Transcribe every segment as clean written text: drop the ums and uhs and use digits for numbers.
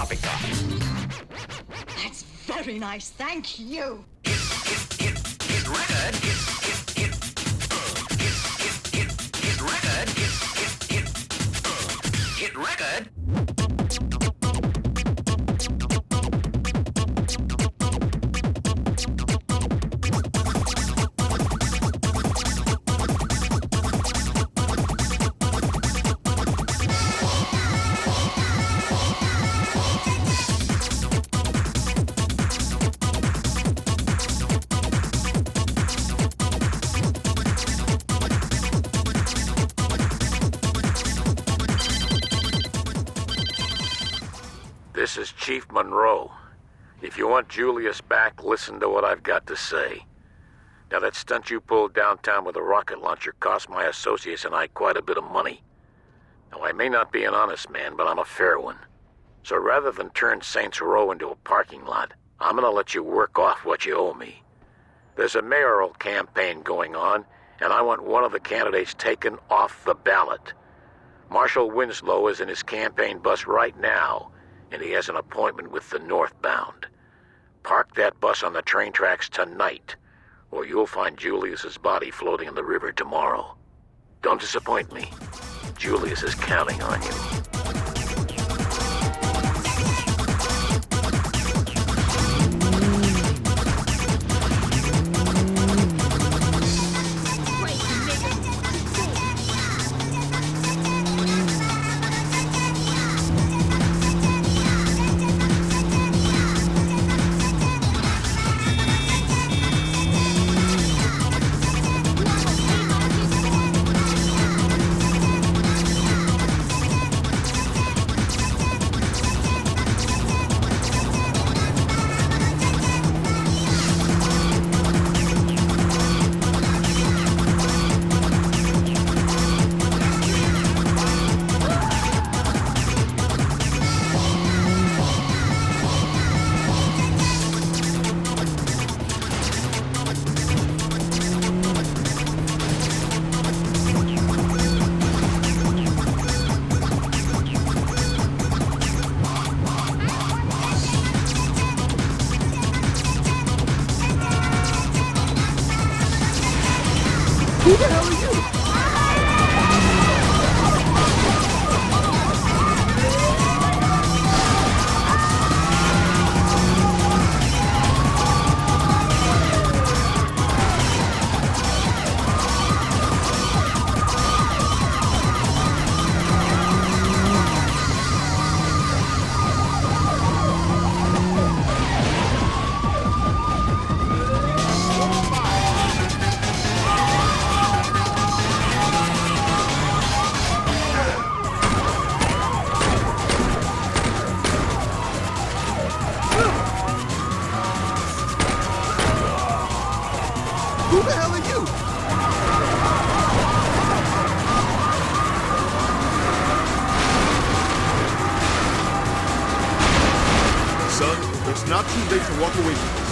poppycock. That's very nice, thank you. Hit record. Hit record. This is Chief Monroe. If you want Julius back, listen to what I've got to say. Now, that stunt you pulled downtown with a rocket launcher cost my associates and I quite a bit of money. Now, I may not be an honest man, but I'm a fair one. So rather than turn Saints Row into a parking lot, I'm gonna let you work off what you owe me. There's a mayoral campaign going on, and I want one of the candidates taken off the ballot. Marshal Winslow is in his campaign bus right now, and he has an appointment with the northbound. Park that bus on the train tracks tonight, or you'll find Julius's body floating in the river tomorrow. Don't disappoint me. Julius is counting on you. Who the hell are you? Who the hell are you? Son, it's not too late to walk away from this.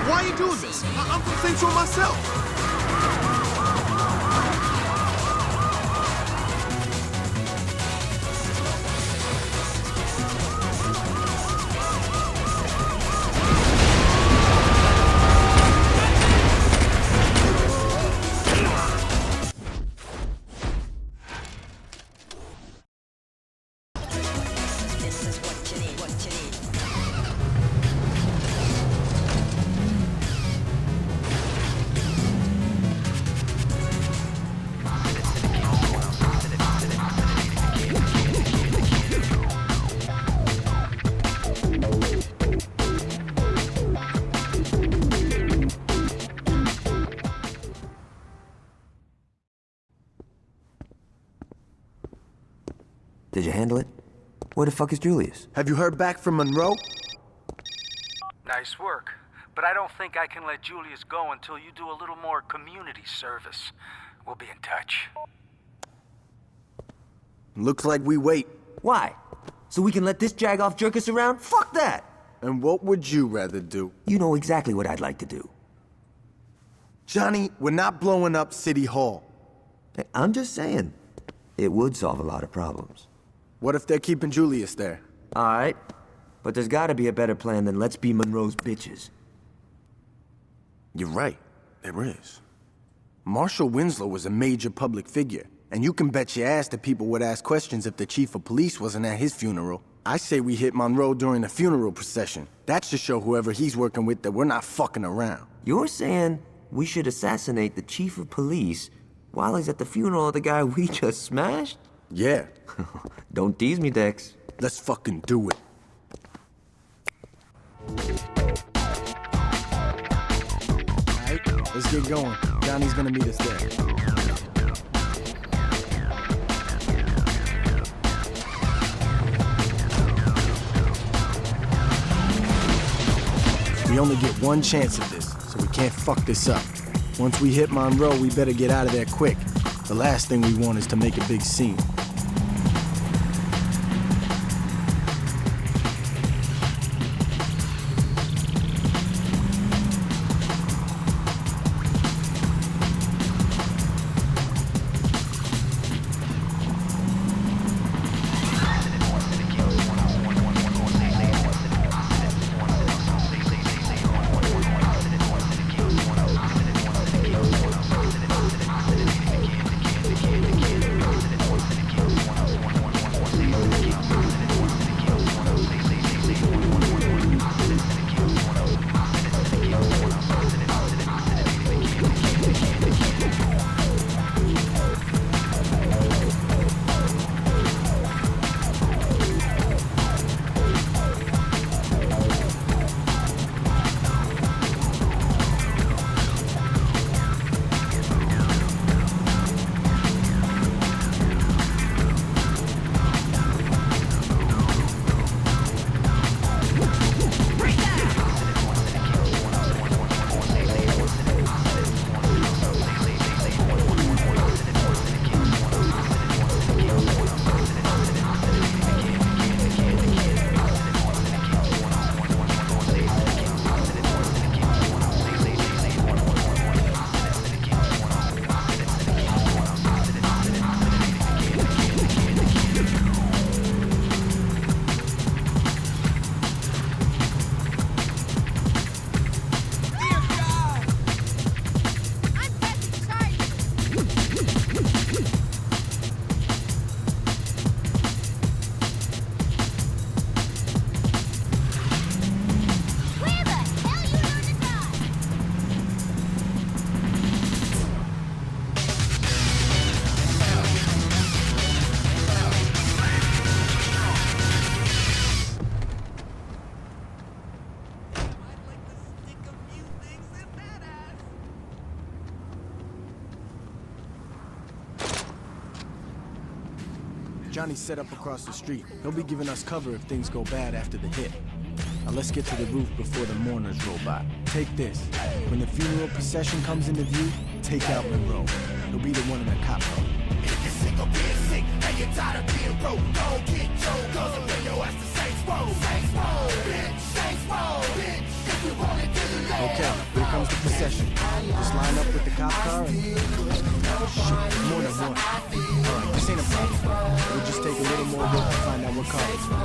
Why are you doing this? I'm from Saints Row myself. Did you handle it? Where the fuck is Julius? Have you heard back from Monroe? Nice work. But I don't think I can let Julius go until you do a little more community service. We'll be in touch. Looks like we wait. Why? So we can let this jagoff jerk us around? Fuck that! And what would you rather do? You know exactly what I'd like to do. Johnny, we're not blowing up City Hall. Hey, I'm just saying, it would solve a lot of problems. What if they're keeping Julius there? Alright, but there's gotta be a better plan than let's be Monroe's bitches. You're right, there is. Marshal Winslow was a major public figure, and you can bet your ass that people would ask questions if the chief of police wasn't at his funeral. I say we hit Monroe during the funeral procession. That should show whoever he's working with that we're not fucking around. You're saying we should assassinate the chief of police while he's at the funeral of the guy we just smashed? Yeah. Don't tease me, Dex. Let's fucking do it. Alright, let's get going. Johnny's gonna meet us there. We only get one chance at this, so we can't fuck this up. Once we hit Monroe, we better get out of there quick. The last thing we want is to make a big scene. Johnny's set up across the street. He'll be giving us cover if things go bad after the hit. Now let's get to the roof before the mourners roll by. Take this. When the funeral procession comes into view, take out Monroe. He'll be the one in the cop car. If you're sick of being sick and you're tired of being broke, go get Joe. Cause I'll bring your ass to Saints Row. Saints Row, bitch. Saints Row, bitch. If you want it, do it. Okay, here comes the procession. Just line up with the cop car and... Shit, there's more than one. Alright, this ain't a problem. We'll just take a little more work to find out what car it's from.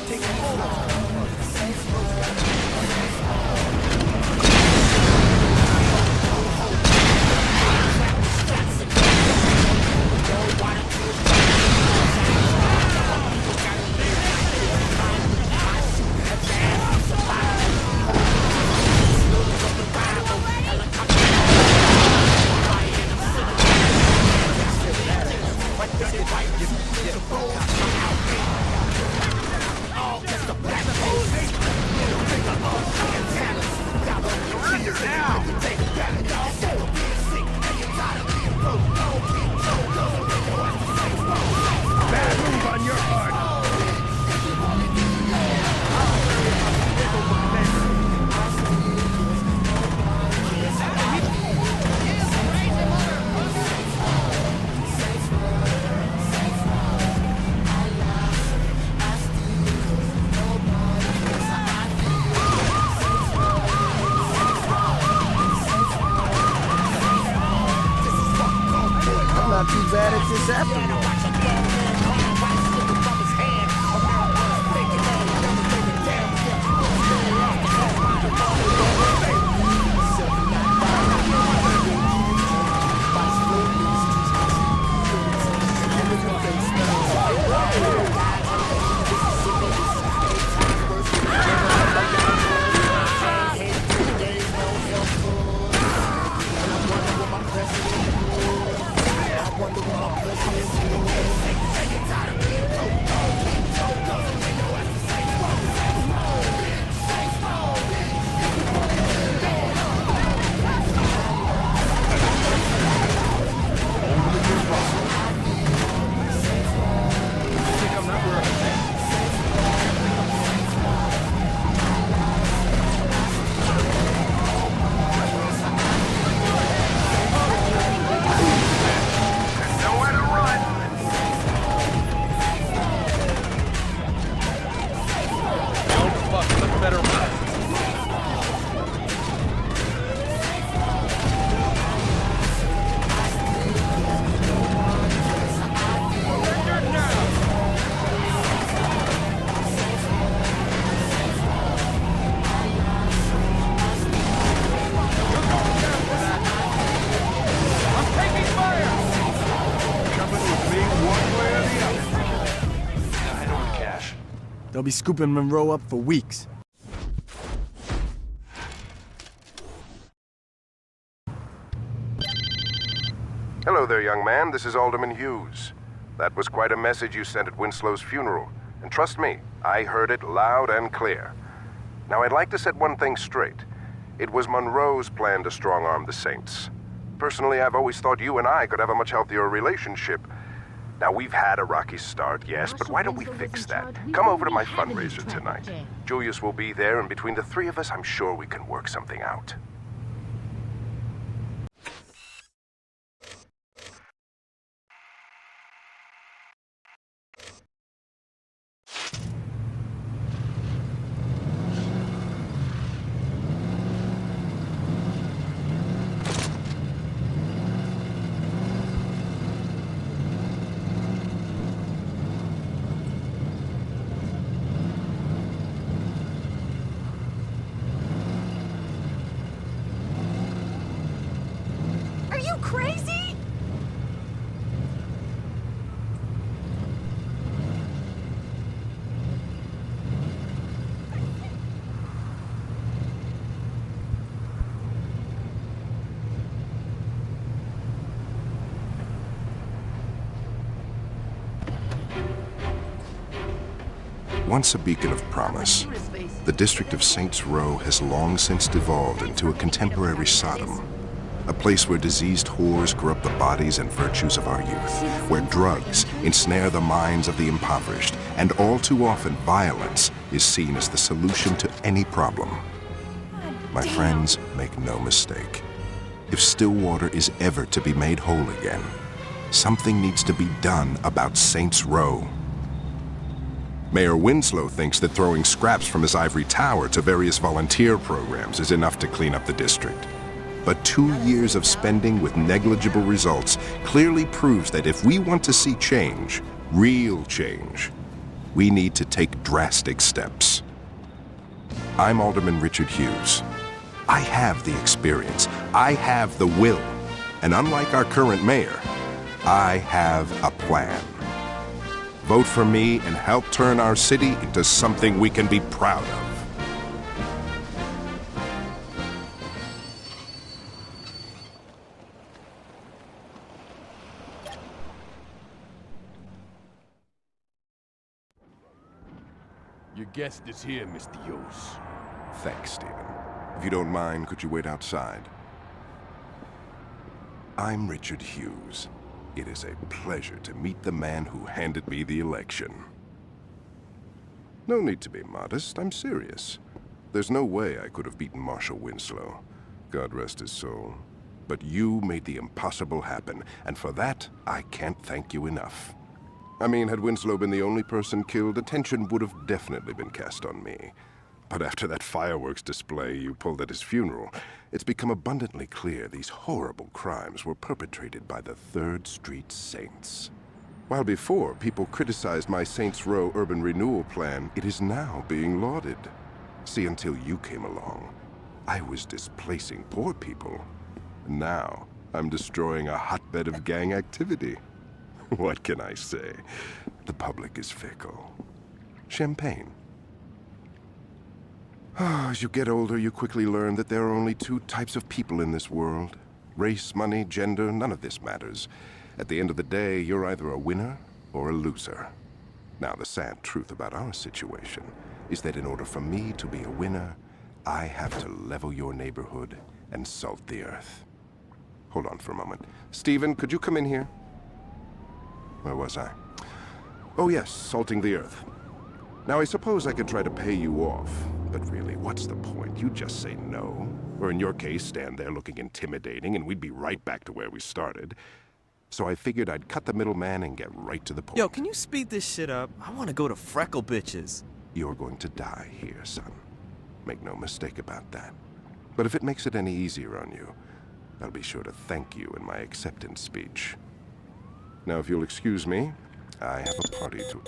Take all those. who's at it this afternoon. They'll be scooping Monroe up for weeks. Hello there, young man. This is Alderman Hughes. That was quite a message you sent at Winslow's funeral. And trust me, I heard it loud and clear. Now, I'd like to set one thing straight. It was Monroe's plan to strong-arm the Saints. Personally, I've always thought you and I could have a much healthier relationship. Now, we've had a rocky start, yes, but why don't we fix that? Come over to my fundraiser tonight. Julius will be there, and between the three of us, I'm sure we can work something out. Crazy? Once a beacon of promise, the district of Saints Row has long since devolved into a contemporary Sodom. A place where diseased whores corrupt the bodies and virtues of our youth, where drugs ensnare the minds of the impoverished, and all too often violence is seen as the solution to any problem. My friends, make no mistake. If Stillwater is ever to be made whole again, something needs to be done about Saints Row. Mayor Winslow thinks that throwing scraps from his ivory tower to various volunteer programs is enough to clean up the district. But 2 years of spending with negligible results clearly proves that if we want to see change, real change, we need to take drastic steps. I'm Alderman Richard Hughes. I have the experience, I have the will, and unlike our current mayor, I have a plan. Vote for me and help turn our city into something we can be proud of. Your guest is here, Mr. Hughes. Thanks, Stephen. If you don't mind, could you wait outside? I'm Richard Hughes. It is a pleasure to meet the man who handed me the election. No need to be modest, I'm serious. There's no way I could have beaten Marshal Winslow. God rest his soul. But you made the impossible happen, and for that, I can't thank you enough. I mean, had Winslow been the only person killed, attention would have definitely been cast on me. But after that fireworks display you pulled at his funeral, it's become abundantly clear these horrible crimes were perpetrated by the 3rd Street Saints. While before people criticized my Saints Row urban renewal plan, it is now being lauded. See, until you came along, I was displacing poor people. Now, I'm destroying a hotbed of gang activity. What can I say? The public is fickle. Champagne. As you get older, you quickly learn that there are only 2 types of people in this world. Race, money, gender, none of this matters. At the end of the day, you're either a winner or a loser. Now, the sad truth about our situation is that in order for me to be a winner, I have to level your neighborhood and salt the earth. Hold on for a moment. Stephen, could you come in here? Where was I? Oh yes, salting the earth. Now, I suppose I could try to pay you off, but really, what's the point? You just say no. Or in your case, stand there looking intimidating, and we'd be right back to where we started. So I figured I'd cut the middleman and get right to the point. Yo, can you speed this shit up? I want to go to Freckle Bitches. You're going to die here, son. Make no mistake about that. But if it makes it any easier on you, I'll be sure to thank you in my acceptance speech. Now, if you'll excuse me, I have a party to...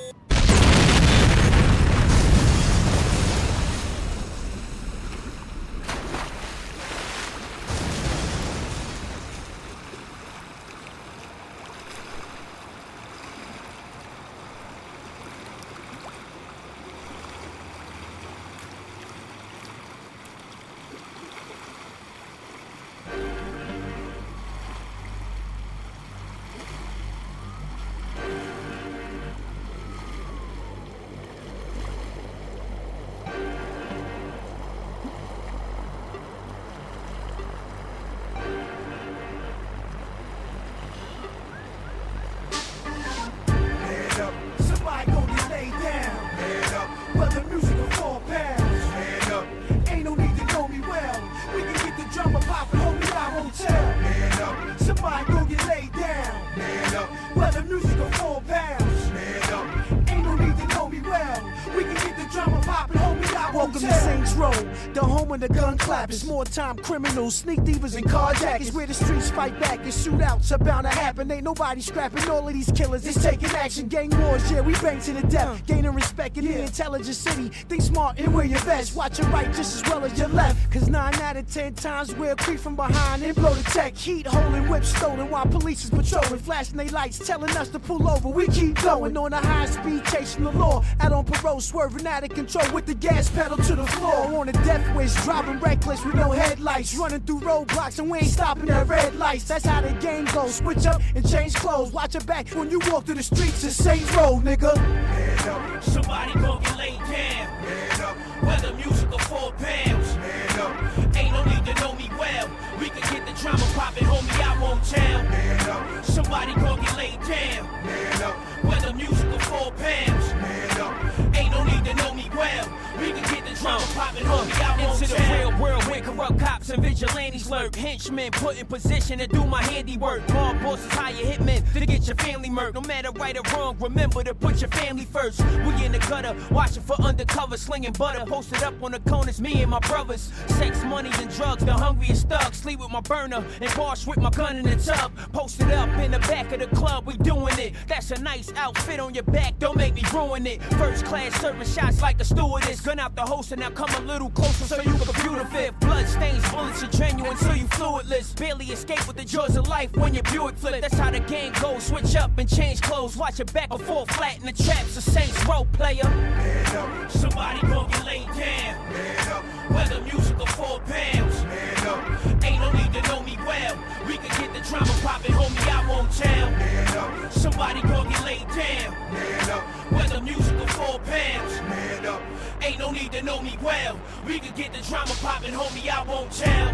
More time criminals, sneak thievers, and carjackers. Where the streets fight back and shootouts are bound to happen. Ain't nobody scrapping all of these killers. It's taking action. Gang wars, yeah, we bang to the death. Gaining respect in the intelligent city. Think smart and wear your best. Watch your right just as well as your left. Cause 9 out of 10 times we'll creep from behind and blow the tech. Heat holding, whips stolen while police is patrolling. Flashing they lights, telling us to pull over. We keep going on a high speed, chasing the law. Out on parole, swerving out of control with the gas pedal to the floor. On a death wish, driving reckless with no headlights, running through roadblocks and we ain't stopping at red lights. That's how the game goes. Switch up and change clothes. Watch your back when you walk through the streets of Saints Row, nigga. Man up. Somebody gon' get laid down. Man up. Whether music or 4 pounds. Man up. Ain't no need to know me well. We can get the drama poppin', homie, I won't tell. Man up. Somebody gon' get laid down. Man up. Whether music or 4 pounds. Man up. Ain't no need to know me well. We can get the drama poppin', homie, I won't Into tell. the real world where corrupt cops and vigilantes lurk. Henchmen put in position to do my handiwork. Mob bosses hire hitmen to get your family murked. No matter right or wrong, remember to put your family first. We in the gutter, watching for undercover, slinging butter. Posted up on the corners, me and my brothers. Sex, money, and drugs, the hungriest thug. Sleep with my burner and wash with my gun in the tub. Posted up in the back of the club, we doing it. That's a nice outfit on your back, don't make me ruin it. First class serving shots like a stewardess. Gun out the holster, now come a little closer so you can computer fit. Blood stains, bullets are genuine, so you fluidless. Barely escape with the joys of life when your Buick flip. That's how the game goes. Switch up and change clothes. Watch your back before flat in the traps. A Saints Row player. Man up. Somebody gon' get laid down. Man up. Whether music or 4 pounds. Man up. Ain't no need to know me well. We can get the drama poppin', homie, I won't tell. Man up. Somebody gon' get laid down. Man up. Whether music or 4 pounds. Man up. Ain't no need to know me well. We can get the drama poppin', homie, I won't tell.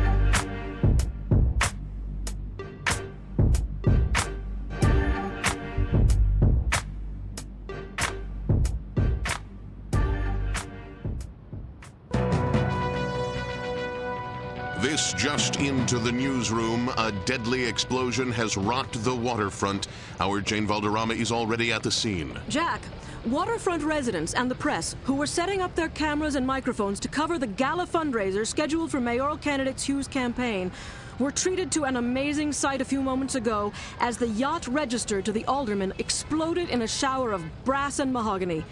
This This just into the newsroom. A deadly explosion has rocked the waterfront. Our Jane Valderrama is already at the scene. Jack, waterfront residents and the press, who were setting up their cameras and microphones to cover the gala fundraiser scheduled for mayoral candidate Hughes' campaign, were treated to an amazing sight a few moments ago as the yacht registered to the alderman exploded in a shower of brass and mahogany.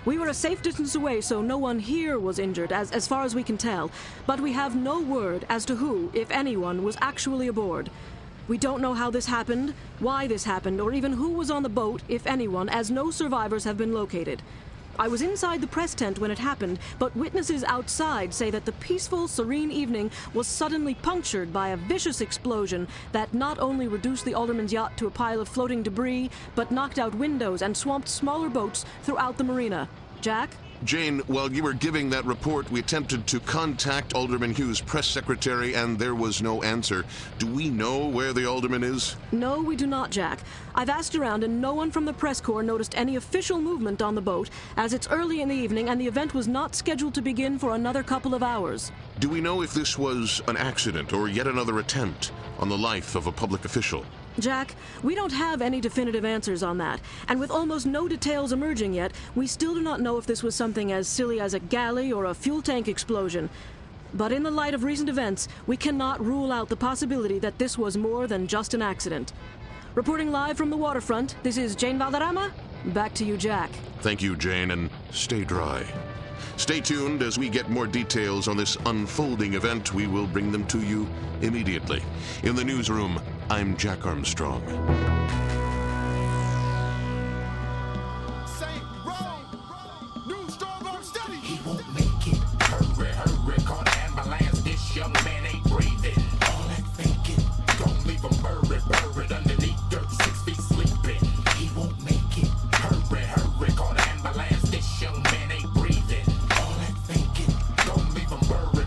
We were a safe distance away, so no one here was injured, as far as we can tell, but we have no word as to who, if anyone, was actually aboard. We don't know how this happened, why this happened, or even who was on the boat, if anyone, as no survivors have been located. I was inside the press tent when it happened, but witnesses outside say that the peaceful, serene evening was suddenly punctured by a vicious explosion that not only reduced the alderman's yacht to a pile of floating debris, but knocked out windows and swamped smaller boats throughout the marina. Jack? Jane, while you were giving that report, we attempted to contact Alderman Hughes' press secretary, and there was no answer. Do we know where the alderman is? No, we do not, Jack. I've asked around, and no one from the press corps noticed any official movement on the boat, as it's early in the evening and the event was not scheduled to begin for another couple of hours. Do we know if this was an accident or yet another attempt on the life of a public official? Jack, we don't have any definitive answers on that, and with almost no details emerging yet, we still do not know if this was something as silly as a galley or a fuel tank explosion. But in the light of recent events, we cannot rule out the possibility that this was more than just an accident. Reporting live from the waterfront, this is Jane Valderrama. Back to you, Jack. Thank you, Jane, and stay dry. Stay tuned as we get more details on this unfolding event. We will bring them to you immediately. In the newsroom, I'm Jack Armstrong. Saint Row, new strong arm steady. He won't make it. Hurry, hurry, call the ambulance. This young man ain't breathing. All that thinking, don't leave him buried underneath dirt, 6 feet sleeping. He won't make it. Hurry, hurry, call the ambulance. This young man ain't breathing. All that thinking, don't leave him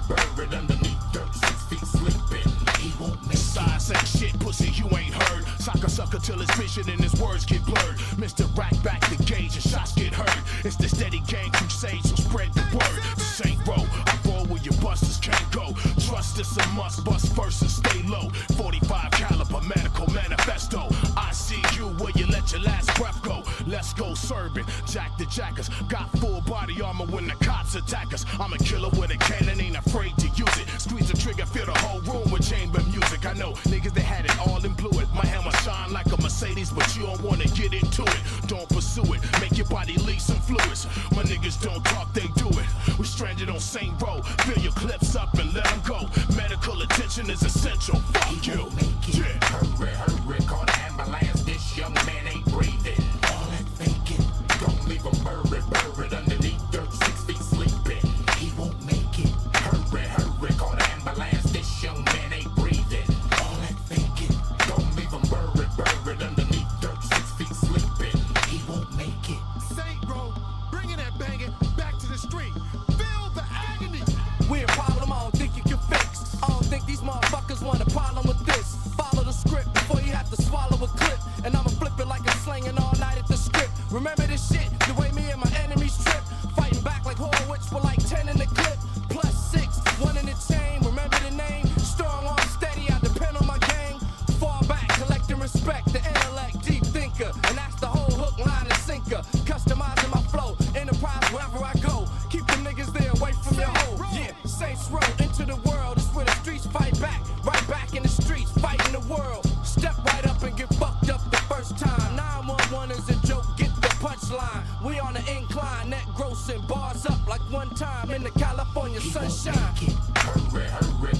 buried underneath dirt, 6 feet sleeping. He won't make it. Say shit, pussy, you ain't heard. Sock a sucker till his vision and his words get blurred. Mr. Rack back the gauge and shots get heard. It's the steady gang crusade, so spread the word. To St. Row, I roll where your busters can't go. Trust is a must, bust first and stay low. 45 caliber medical manifesto. I see you where you let your last breath go. Let's go serving, Jack the Jackers. Got full body armor when the cops attack us. I'm a killer with a cannon, ain't afraid to use it. Squeeze the trigger, fill the whole room with chamber music. I know niggas, they had it all in fluid. My hammer shine like a Mercedes, but you don't wanna get into it. Don't pursue it, make your body leak some fluids. My niggas don't talk, they do it. We stranded on St. Row, fill your clips up and let them go. Medical attention is essential, fuck you. Yeah. Hurry, hurry, call the ambulance. This young man ain't breathing. All that thinking, don't leave him buried underneath dirt, 6 feet sleeping. He won't make it. Hurry, hurry, call the ambulance. This young man ain't breathing. All that thinking, don't leave him buried underneath dirt, 6 feet sleeping. He won't make it. Saint Row, bringing that banging back to the street. Feel the agony. We're a problem I don't think you can fix. I don't think these motherfuckers want a problem with this. Follow the script before you have to swallow a clip. And I'ma flip it like a slanging all night at the script. Remember this shit, the way me and my enemies trip. Fighting back like Horowitz with like 10 in the clip. Plus 6, 1 in the chain, remember the name. Strong on steady, I depend on my gang. Fall back, collecting respect, the intellect, deep thinker. And that's the whole hook, line, and sinker. Customizing my flow, enterprise wherever I go. Keep them niggas there away from your hole. Yeah, Saints Row, into the world. It's where the streets fight back. Right back in the streets, fighting the world. Step right up and get fucked up the first time. 911 is a joke, get the punchline. We on the incline, net grossing bars up like one time in the California sunshine. Hurry, hurry,